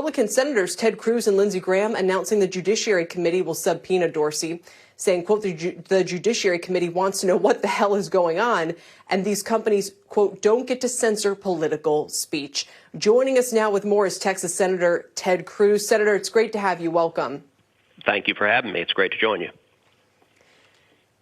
Republican Senators Ted Cruz and Lindsey Graham announcing the Judiciary Committee will subpoena Dorsey, saying, quote, the Judiciary Committee wants to know what the hell is going on. And these companies, quote, don't get to censor political speech. Joining us now with more is Texas Senator Ted Cruz. Senator, it's great to have you. Welcome. Thank you for having me. It's great to join you.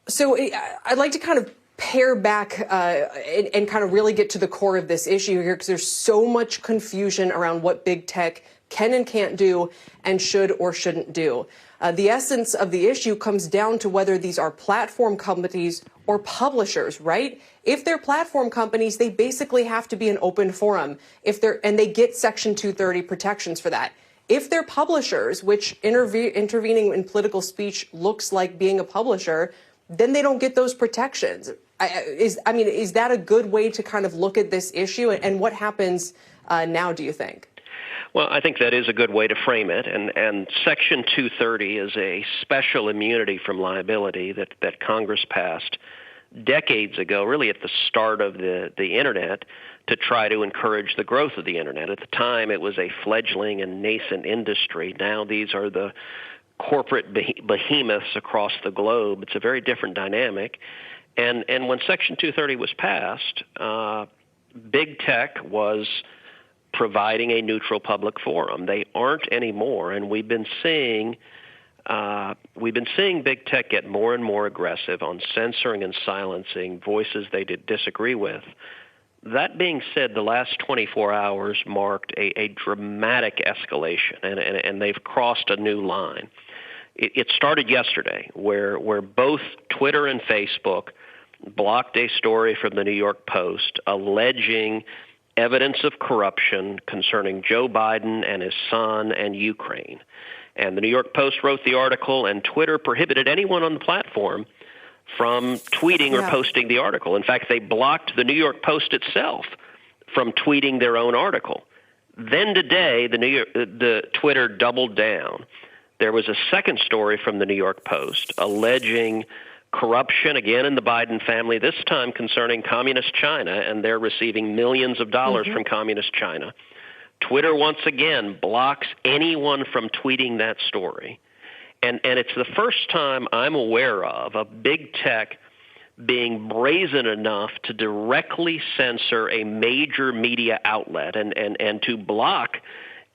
So I'd like to kind of pare back and kind of really get to the core of this issue here, because there's so much confusion around what big tech can and can't do and should or shouldn't do. The essence of the issue comes down to whether these are platform companies or publishers, right? If they're platform companies, they basically have to be an open forum. And they get Section 230 protections for that. If they're publishers, which intervening in political speech looks like being a publisher, then they don't get those protections. Is that a good way to kind of look at this issue? And what happens now, do you think? Well, I think that is a good way to frame it. And Section 230 is a special immunity from liability that Congress passed decades ago, really at the start of the Internet, to try to encourage the growth of the Internet. At the time, it was a fledgling and nascent industry. Now these are the corporate behemoths across the globe. It's a very different dynamic. And when Section 230 was passed, big tech was providing a neutral public forum. They aren't anymore, and we've been seeing big tech get more and more aggressive on censoring and silencing voices they disagree with. That being said, the last 24 hours marked a dramatic escalation, and they've crossed a new line. It started yesterday, where both Twitter and Facebook blocked a story from the New York Post alleging evidence of corruption concerning Joe Biden and his son and Ukraine. And the New York Post wrote the article, and Twitter prohibited anyone on the platform from tweeting or posting the article. In fact, they blocked the New York Post itself from tweeting their own article. Then today, the Twitter doubled down. There was a second story from the New York Post alleging corruption, again in the Biden family, this time concerning Communist China, and they're receiving millions of dollars from Communist China. Twitter once again blocks anyone from tweeting that story. And it's the first time I'm aware of big tech being brazen enough to directly censor a major media outlet and to block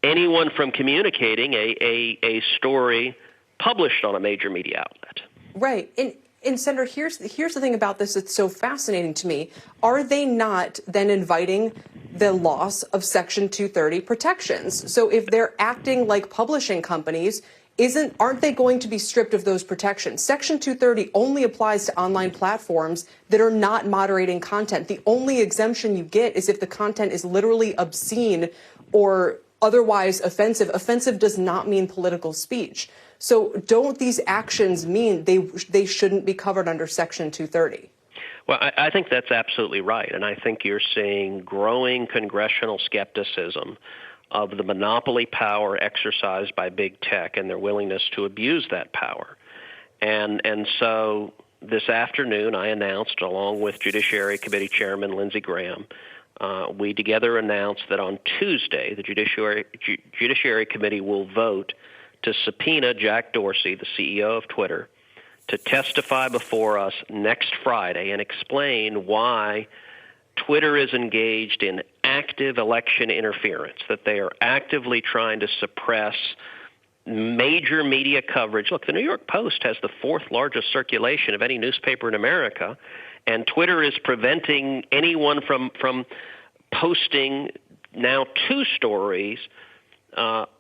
anyone from communicating a story published on a major media outlet. Right. And Senator, here's the thing about this that's so fascinating to me. Are they not then inviting the loss of Section 230 protections? So if they're acting like publishing companies, aren't they going to be stripped of those protections? Section 230 only applies to online platforms that are not moderating content. The only exemption you get is if the content is literally obscene or otherwise offensive. Offensive does not mean political speech. So don't these actions mean they shouldn't be covered under Section 230? Well, I think that's absolutely right. And I think you're seeing growing congressional skepticism of the monopoly power exercised by big tech and their willingness to abuse that power. And so this afternoon I announced, along with Judiciary Committee Chairman Lindsey Graham, we together announced that on Tuesday the Judiciary Committee will vote to subpoena Jack Dorsey, the CEO of Twitter, to testify before us next Friday and explain why Twitter is engaged in active election interference, that they are actively trying to suppress major media coverage. Look, the New York Post has the fourth largest circulation of any newspaper in America, and Twitter is preventing anyone from posting now two stories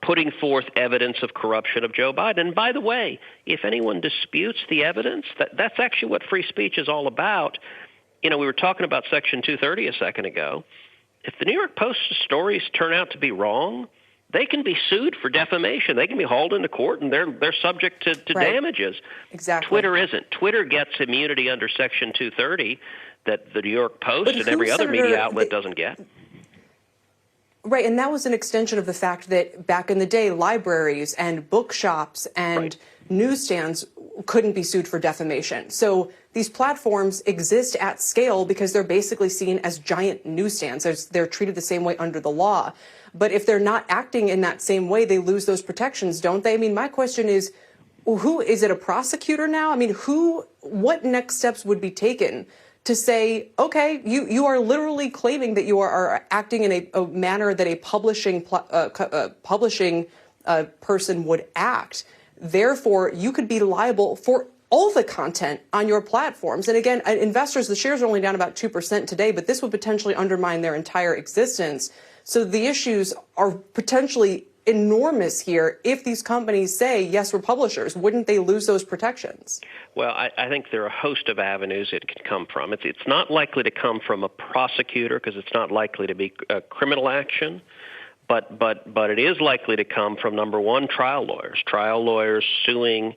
putting forth evidence of corruption of Joe Biden. And by the way, if anyone disputes the evidence, that's actually what free speech is all about. You know, we were talking about Section 230 a second ago. If the New York Post stories turn out to be wrong, they can be sued for defamation. They can be hauled into court, and they're subject to damages. Exactly. Twitter isn't. Twitter gets immunity under Section 230 that the New York Post and every other media outlet doesn't get. Right, and that was an extension of the fact that back in the day, libraries and bookshops and newsstands couldn't be sued for defamation. So these platforms exist at scale because they're basically seen as giant newsstands. They're treated the same way under the law. But if they're not acting in that same way, they lose those protections, don't they? I mean, my question is, who is it, a prosecutor now? I mean, what next steps would be taken to say, okay, you are literally claiming that you are acting in a manner that a publishing person would act. Therefore, you could be liable for all the content on your platforms. And again, investors, the shares are only down about 2% today, but this would potentially undermine their entire existence. So the issues are potentially enormous here. If these companies say, yes, we're publishers, wouldn't they lose those protections? Well, I think there are a host of avenues it could come from. It's not likely to come from a prosecutor because it's not likely to be a criminal action. But it is likely to come from, number one, trial lawyers suing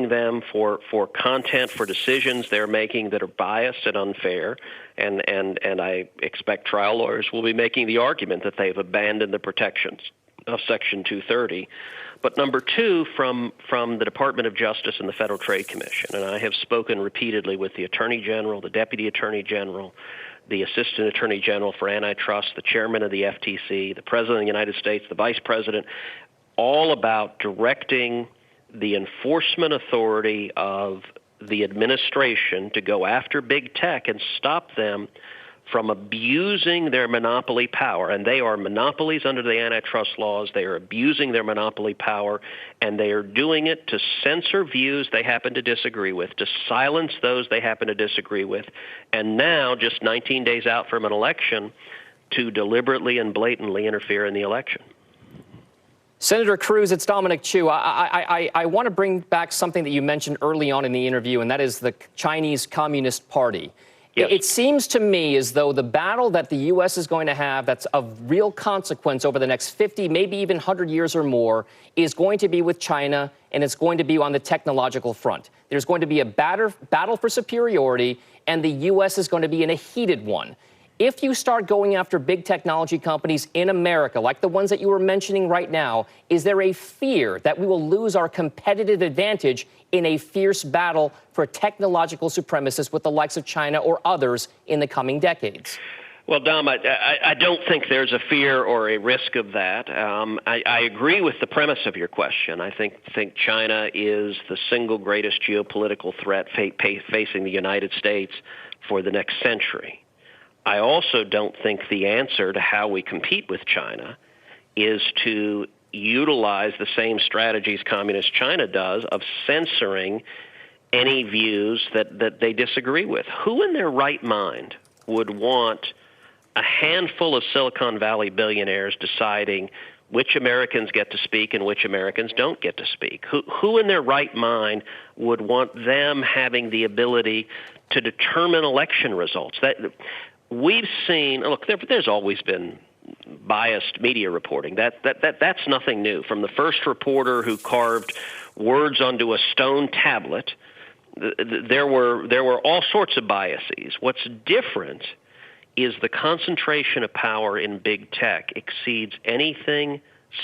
them for content, for decisions they're making that are biased and unfair. And I expect trial lawyers will be making the argument that they've abandoned the protections of Section 230. But number two, from the Department of Justice and the Federal Trade Commission. And I have spoken repeatedly with the Attorney General, the Deputy Attorney General, the Assistant Attorney General for Antitrust, the Chairman of the FTC, the President of the United States, the Vice President, all about directing the enforcement authority of the administration to go after big tech and stop them from abusing their monopoly power. And they are monopolies under the antitrust laws. They are abusing their monopoly power, and they are doing it to censor views they happen to disagree with, to silence those they happen to disagree with, and now, just 19 days out from an election, to deliberately and blatantly interfere in the election. Senator Cruz, it's Dominic Chu. I want to bring back something that you mentioned early on in the interview, and that is the Chinese Communist Party. Yes. It seems to me as though the battle that the U.S. is going to have that's of real consequence over the next 50, maybe even 100 years or more, is going to be with China, and it's going to be on the technological front. There's going to be a battle for superiority, and the U.S. is going to be in a heated one. If you start going after big technology companies in America, like the ones that you were mentioning right now, is there a fear that we will lose our competitive advantage in a fierce battle for technological supremacists with the likes of China or others in the coming decades? Well, Dom, I don't think there's a fear or a risk of that. I agree with the premise of your question. I think China is the single greatest geopolitical threat facing the United States for the next century. I also don't think the answer to how we compete with China is to utilize the same strategies Communist China does of censoring any views that they disagree with. Who in their right mind would want a handful of Silicon Valley billionaires deciding which Americans get to speak and which Americans don't get to speak? Who in their right mind would want them having the ability to determine election results? We've seen, look, there's always been biased media reporting. That's nothing new. From the first reporter who carved words onto a stone tablet, there were all sorts of biases. What's different is the concentration of power in big tech exceeds anything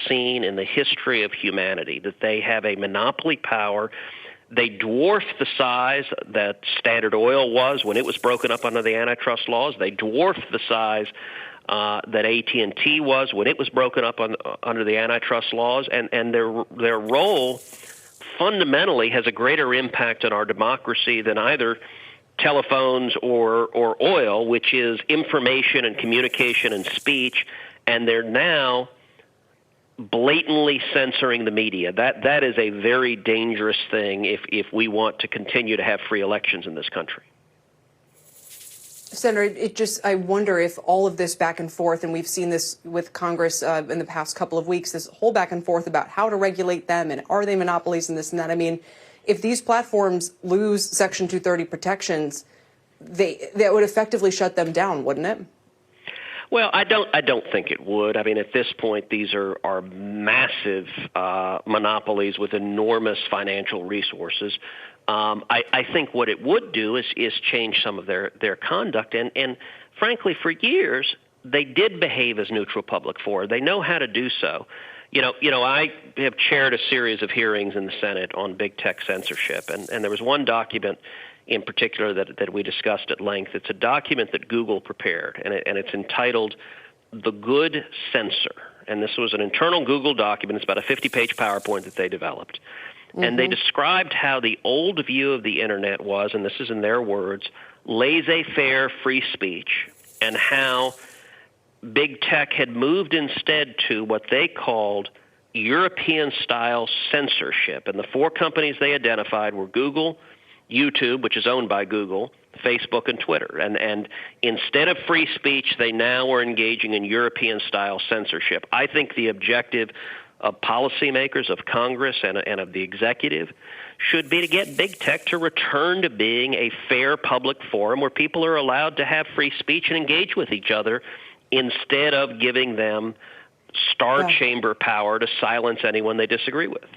seen in the history of humanity, that they have a monopoly power. They dwarf the size that Standard Oil was when it was broken up under the antitrust laws. They dwarf the size that AT&T was when it was broken up under the antitrust laws. And their role fundamentally has a greater impact on our democracy than either telephones or oil, which is information and communication and speech. And they're now blatantly censoring the media. That is a very dangerous thing if we want to continue to have free elections in this country. Senator, I wonder if all of this back and forth, and we've seen this with Congress in the past couple of weeks, this whole back and forth about how to regulate them and are they monopolies and this and that. I mean, if these platforms lose Section 230 protections, that would effectively shut them down, wouldn't it? Well, I don't think it would. I mean, at this point, these are massive monopolies with enormous financial resources. I think what it would do is change some of their conduct. And frankly, for years, they did behave as neutral public fora. They know how to do so. I have chaired a series of hearings in the Senate on big tech censorship, and there was one document in particular that we discussed at length. It's a document that Google prepared, and it's entitled The Good Censor. And this was an internal Google document. It's about a 50-page PowerPoint that they developed. Mm-hmm. And they described how the old view of the Internet was, and this is in their words, laissez-faire free speech, and how big tech had moved instead to what they called European-style censorship. And the four companies they identified were Google, YouTube, which is owned by Google, Facebook, and Twitter. And instead of free speech, they now are engaging in European-style censorship. I think the objective of policymakers, of Congress, and of the executive should be to get big tech to return to being a fair public forum where people are allowed to have free speech and engage with each other instead of giving them star chamber power to silence anyone they disagree with.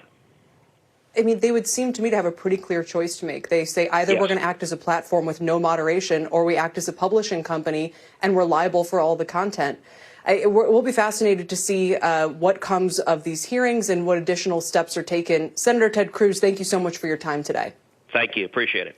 I mean, they would seem to me to have a pretty clear choice to make. They say either we're going to act as a platform with no moderation, or we act as a publishing company and we're liable for all the content. We'll be fascinated to see what comes of these hearings and what additional steps are taken. Senator Ted Cruz, thank you so much for your time today. Thank you. Appreciate it.